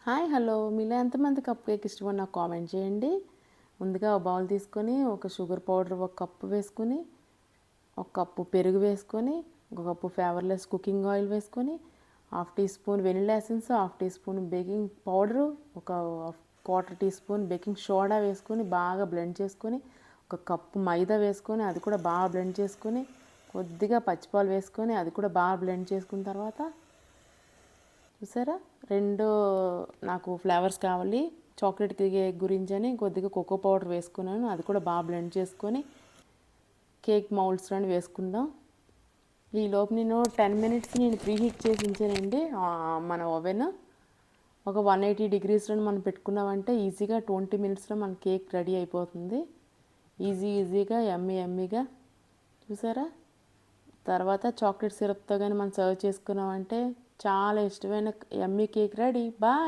Hi hello మీలో ఎంతమంది cup cake ఇష్టమో నాకు కామెంట్ చేయండి. ముందుగా ఒక బౌల్ తీసుకొని ఒక షుగర్ పౌడర్ ఒక కప్పు వేసుకొని, ఒక కప్పు పెరుగు వేసుకొని, ఒక కప్పు ఫ్లేవర్లెస్ కుకింగ్ ఆయిల్ వేసుకొని, half teaspoon vanilla essence, half teaspoon baking powder, ఒక quarter teaspoon baking soda వేసుకొని బాగా బ్లెండ్ చేసుకొని, ఒక కప్పు మైదా వేసుకొని అది కూడా బాగా బ్లెండ్ చేసుకొని, కొద్దిగా పచ్చిపాలు వేసుకొని అది కూడా బాగా బ్లెండ్ చేసుకున్న తర్వాత చూసారా, రెండు నాకు ఫ్లేవర్స్ కావాలి చాక్లెట్ కేక్ గురించి అని కొద్దిగా కోకో పౌడర్ వేసుకున్నాను. అది కూడా బాగా బ్లెండ్ చేసుకొని కేక్ మౌల్డ్స్లో వేసుకుందాం. ఈలోపు నేను 10 మినిట్స్ నేను ప్రీ హీట్ చేసి ఉంచానండి. మన ఓవెన్ ఒక 180 డిగ్రీస్లో మనం పెట్టుకున్నామంటే ఈజీగా 20 మినిట్స్లో మన కేక్ రెడీ అయిపోతుంది. ఈజీగా ఎమ్మీగా చూసారా. తర్వాత చాక్లెట్ సిరప్తో కానీ మనం సర్వ్ చేసుకున్నామంటే చాలా ఇష్టమైన యమ్మీ కేక్ రెడీ. బాయ్.